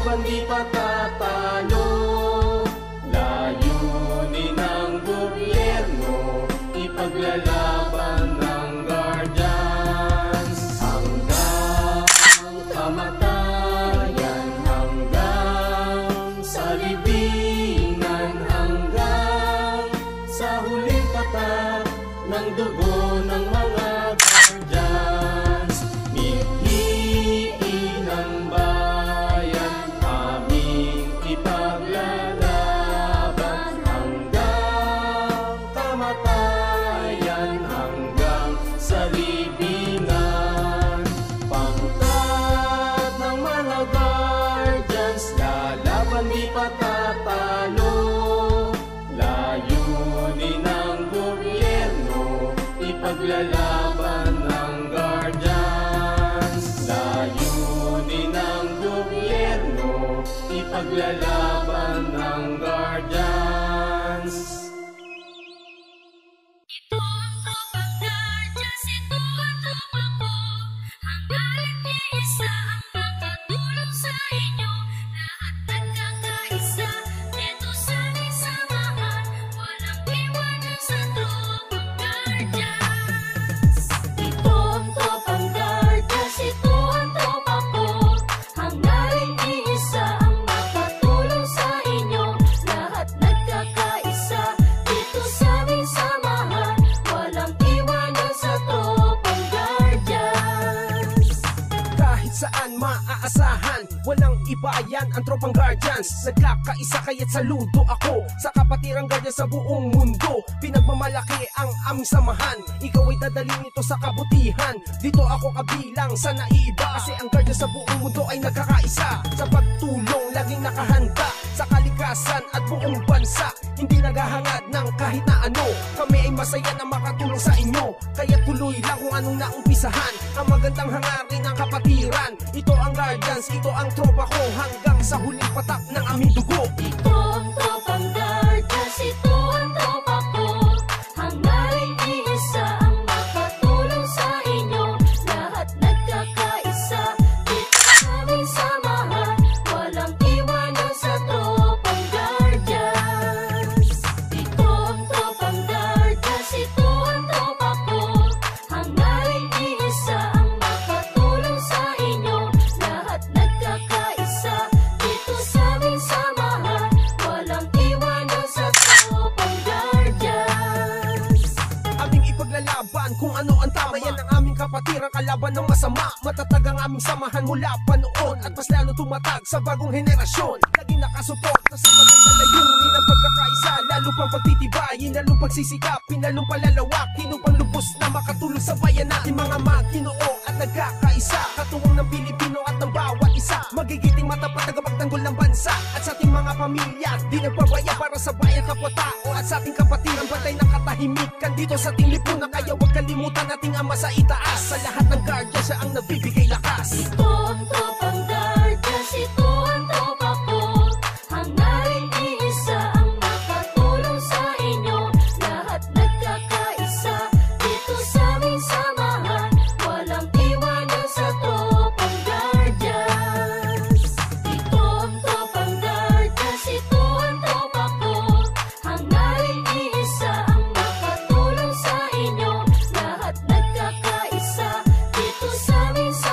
laban di patatalo. Layunin ng gobyerno, ipaglalaban ng Guardians. Hanggang kamatayan, hanggang sa libingan, hanggang sa huling katat ng dugo ng mga Guardians. Mithi ng bayan, aming ipaglalaban hanggang kamatayan, hanggang sa libingan. Pangkat ng mga Guardians, lalaban di patatalo. Layunin ng gobyerno, ipaglalaban ng Guardians. Layunin ng gobyerno, ipaglalaban ng Guardians. Ito ang tropang Guardians, ito ang tropa ko. Hangga't iisa ang makatulong sa inyo. Lahat nagkakaisa, dito sa ating samahan. Walang iwanan sa tropang Guardians. Ito ang tropang Guardians, ito ang tropa ko. Hangga't iisa ang makatulong sa inyo. Lahat nagkakaisa, dito sa ating samahan. Walang iwanan sa tropang Guardians. Kahit saan maaasahan, walang iba yan ang tropang Guardians. Nagkakaisa kaya't saludo ako sa kapatirang Guardians sa buong mundo. Pinagmamalaki ang aming samahan, ikaw ay dadalhin ito sa kabutihan. Dito ako kabilang sa naiiba, kasi ang Guardians sa buong mundo ay nagkakaisa. Sa pagtulong, laging nakahanda sa kalikasan at buong bansa. Hindi naghahangad ng kahit na ano, kami ay masaya na makatulong sa inyo. Kaya tuloy lang kung anong naumpisahan, ang magandang hangarin ng kapatiran. Ito ang Guardians, ito ang tropa ko, hanggang sa huling patak ng aming dugo. Ito ang tropang Guardians, ito ang tropa ko. Hangga't iisa ang makatulong sa inyo. Lahat nagkakaisa, dito sa aming samahan. Walang iwanan sa tropang Guardians. Ito ang tropang Guardians, ito ang tropa ko. Hangga't iisa ang makatulong sa inyo. Lahat nagkakaisa, dito sa aming samahan. Walang iwanan sa tropang Guardians. Aming ipaglalaban kung ano ang tama, yan ang aming kapatiran kalaban ng masama. Matatag ang aming samahan mula pa noon, at mas lalo tumatag sa bagong henerasyon. Laging nakasuporta sa magandang layunin ng pagkakaisa, lalo pang pagtitibayin, lalong pagsisikapin, lalong palalawakin upang lubos na makatulong sa bayan natin. Mga maginoo at nagkakaisa, katuwang ng Pilipino at ng bawat isa. Magigiting matapat tagapagtanggol ng bansa, at sa ating mga pamilya di nagpabaya para sa bayan kapwa-tao. At sa ating kapatiran bantay ng katahimikan dito sa ating lipunan. Kaya huwag kalimutan nating ama sa itaas. Sa lahat ng Guardians siya ang nagbibigay lakas. Ito ang tropang Guardians, ito ang tropa ko. Hangga't iisa ang makatulong sa inyo. Lahat nagkakaisa, dito sa aming samahan. Walang iwanan sa tropang Guardians. Ito ang tropang Guardians, ito ang tropa ko. Hangga't iisa ang makatulong sa inyo. Lahat nagkakaisa, dito sa aming samahan.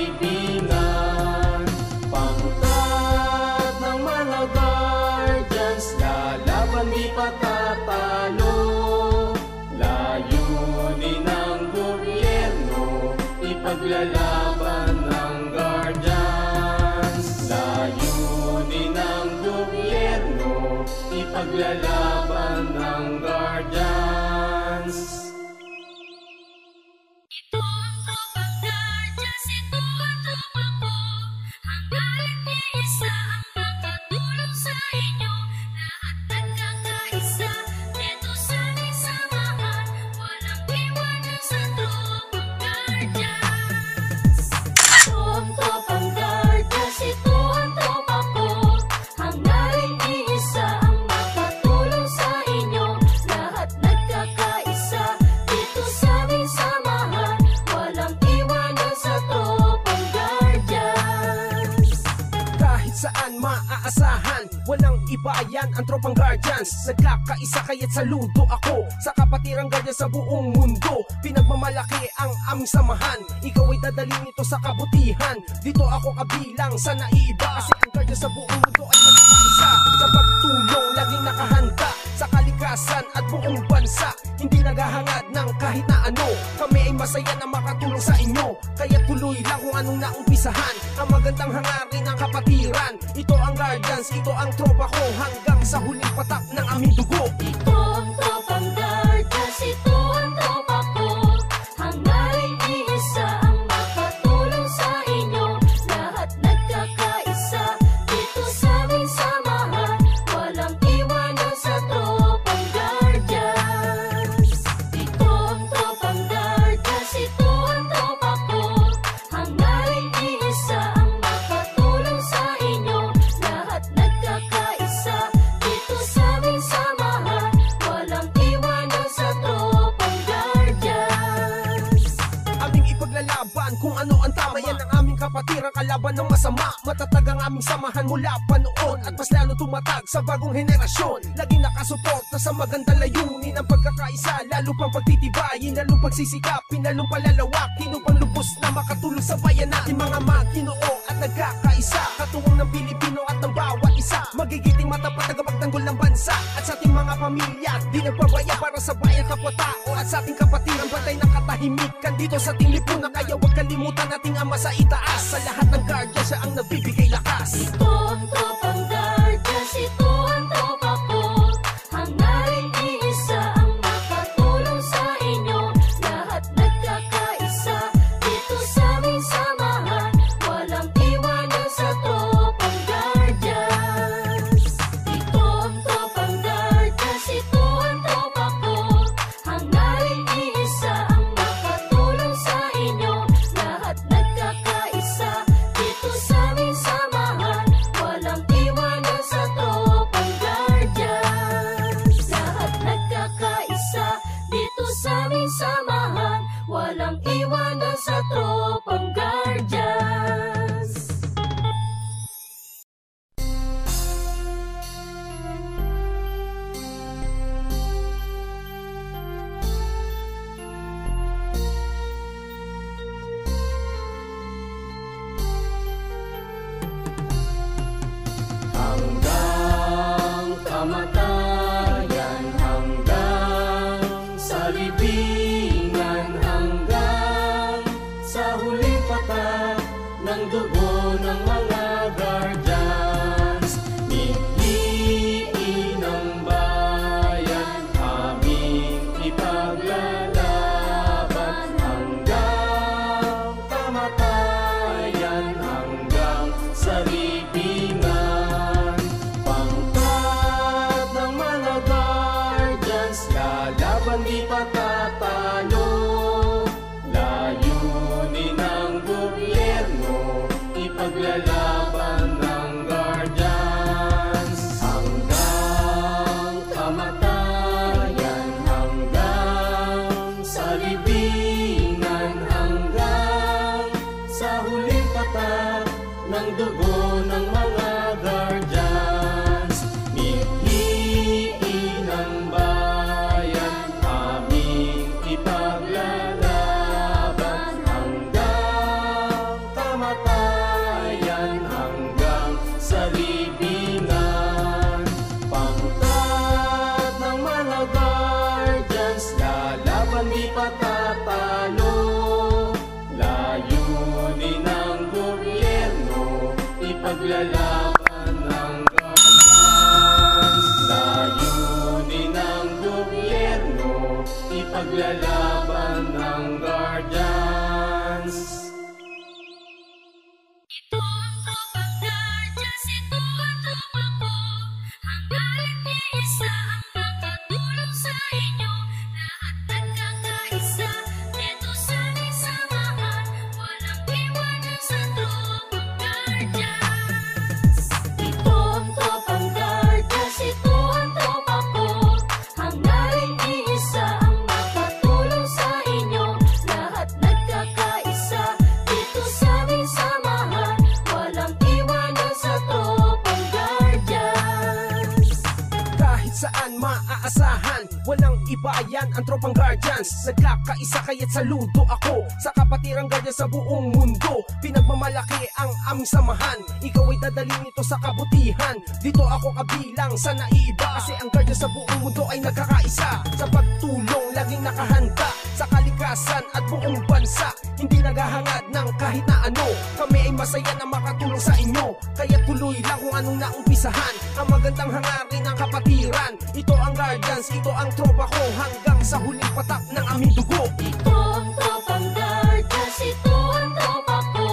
libingan. Pangkat ng mga guardians, lalaban di patatalo. Layunin ng gobyerno, ipaglalaban ng guardians. Layunin ng gobyerno, ipaglalaban ng guardians. Ito ang tropang guardians, ito ang tropa ko. Hangga't iisa ang makatulong sa inyo. Lahat nagkakaisa, dito sa aming samahan. Walang iwanan sa tropang guardians. Ito ang tropang guardians, ito ang tropa ko. Hangga't iisa ang makatulong sa inyo. Lahat nagkakaisa, dito sa aming samahan. Walang iwanan sa tropang guardians. Kahit saan maaasahan, walang iba yan ang tropang guardians. Nagkakaisa kaya't saludo ako sa kapatirang guardians sa buong mundo. Pinagmamalaki ang aming samahan, ikaw ay dadalhin ito sa kabutihan. Dito ako kabilang sa naiiba, kasi ang guardians sa buong mundo ay nagkakaisa. Sa pagtulong, laging nakahanda sa kalikasan at buong bansa. Hindi naghahangad ng kahit na ano, kami ay masaya na makatulong sa inyo. Kaya tuloy lang kung anong naumpisahan, ang magandang hangarin ng kapatiran. Ito ang guardians, ito ang tropa ko, hanggang sa huling patak ng aming dugo. Ito ang tropang guardians, ito ang tropa ko. Hangga't iisa ang makatulong sa inyo. Lahat nagkakaisa, dito sa aming samahan. Walang iwanan sa tropang guardians. Ito ang tropang guardians, ito ang tropa ko. Hangga't iisa ang makatulong sa inyo. Lahat nagkakaisa, dito sa aming samahan. Walang iwanan sa tropang guardians. Aming ipaglalaban kung ano ang tama, yan ang aming kapatiran, kalaban ng masama. Matatag ang aming samahan mula pa noon, at mas lalo tumatag sa bagong henerasyon. Laging nakasuporta sa magandang layunin, ang pagkakaisa, lalo pang pagtitibayin, lalong pagsisikapin, lalong palalawakin, upang lubos na makatulong sa bayan natin. Mga Maginoo at nagkakaisa, katuwang ng Pilipino at ng bawat isa. Magigiting matapat tagapagtanggol ng bansa, at sa ating mga pamilya di nagpabaya, para sa bayan kapwa-tao at sa ating kapatiran. Batay ng katahimikan dito sa ating lipunan, kaya huwag kalimutan nating Ama sa itaas. Sa lahat ng guardians, siya ang nagbibigay lakas. Ito ang tropang guardians, ito ang tropa ko. Hangga't iisa ang makatulong sa inyo. Lahat nagkakaisa, dito sa aming samahan. Walang iwanan sa tropang guardians. Ito ang tropang guardians, ito ang tropa ko. Hangga't iisa ang makatulong sa inyo. Lahat nagkakaisa, dito sa aming samahan. Walang iwanan sa tropang guardians. Lahat nagkakaisa, dito sa aming samahan. Walang iwanan sa tropang guardians. Hanggang kamatayan, hanggang sa libingan, hanggang sa huling patak ng dugo ng mga guardians. Piliin ng bayan, aming ipaglalaban, hanggang kamatayan, hanggang sa libingan. Pangkat ng mga guardians, lalaban di patatalo. Layunin ng gobyerno, ipaglalaban ng guardians. Hanggang kamatayan, hanggang sa libingan, hanggang sa huling patak ng dugo ng mga guardians. Piliin ng bayan, aming ipaglalaban, hanggang Ipaglalaban ng guardians. Layunin ng gobyerno, ipaglalaban ng guardians. Ito ang tropang guardians, ito ang tropa ko. Hangga't iisa ang makatulong sa inyo. Lahat nagkakaisa, dito sa aming samahan. Walang iwanan sa tropang guardians. Ito ang tropang guardians, ito ang tropa ko. Hangga't iisa ang makatulong sa inyo. Lahat nagkakaisa, dito sa aming samahan. Walang iwanan sa tropang guardians. Kahit saan maaasahan, walang iba yan ang tropang guardians. Nagkakaisa kaya't saludo ako sa kapatirang guardians sa buong mundo. Pinagmamalaki ang aming samahan, ikaw ay dadalhin ito sa kabutihan. Dito ako kabilang sa naiiba, kasi ang guardians sa buong mundo ay nagkakaisa. Sa pagtulong, laging nakahanda sa kalikasan at buong bansa. Hindi naghahangad ng kahit na ano, kami ay masaya na makatulong sa inyo. Kaya tuloy lang kung anong naumpisahan, ang magandang hangarin ng kapatiran. Ito ang guardians, ito ang tropa ko, hanggang sa huling patak ng aming dugo. Ito ang tropang guardians, ito ang tropa ko.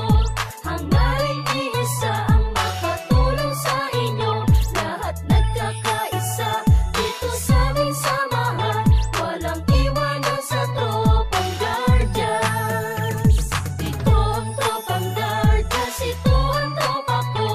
Hangga't iisa ang makatulong sa inyo. Lahat nagkakaisa, dito sa aming samahan. Walang iwanan sa tropang guardians. Ito ang tropang guardians, ito ang tropa ko.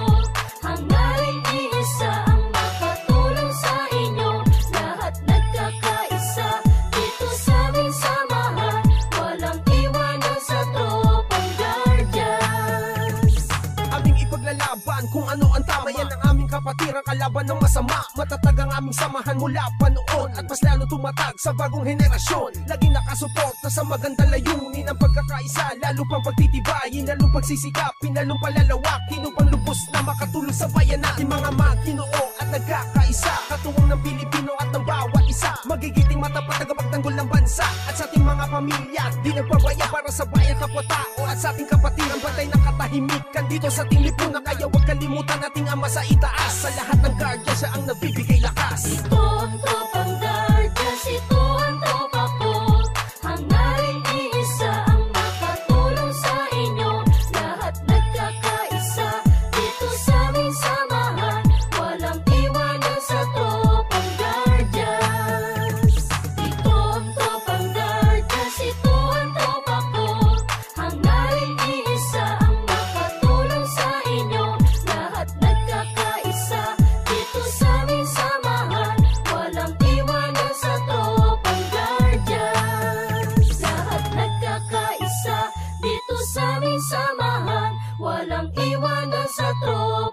Hangga't iisa ang makatulong sa inyo. Lahat nagkakaisa, dito sa aming samahan. Walang iwanan sa tropang guardians. Aming ipaglalaban kung ano ang tama, yan ang aming kapatiran, kalaban ng masama. Matatag ang aming samahan mula pa noon, at mas lalo tumatag sa bagong henerasyon. Laging nakasuporta sa magandang layunin, ang pagkakaisa, lalo pang pagtitibayin, lalong pagsisikapin, lalong palalawakin, upang lubos na makatulong sa bayan natin. Mga Maginoo at nagkakaisa, katuwang ng Pilipino at ng bawat isa. Magigiting matapat, tagapagtanggol ng bansa, at sa ating mga pamilya di nagpabaya, para sa bayan, kapwa-tao at sa ating kapatiran. Batay ng katahimikan dito sa ating lipunan, kaya huwag kalimutan ating Ama sa itaas. Sa lahat ng guardians, siya ang nagbibigay lakas. Ito ang tropang guardians, ito ang tropa ko. Hangga't iisa ang makatulong sa inyo. Lahat nagkakaisa, dito sa aming samahan. Walang iwanan sa tropang guardians. Ito ang tropang guardians, ito ang tropa ko. Hangga't iisa ang makatulong sa inyo. Lahat nagkakaisa, dito sa aming samahan. Walang iwanan sa tropang guardians. Lahat nagkakaisa, dito sa aming samahan. Walang iwanan sa tropang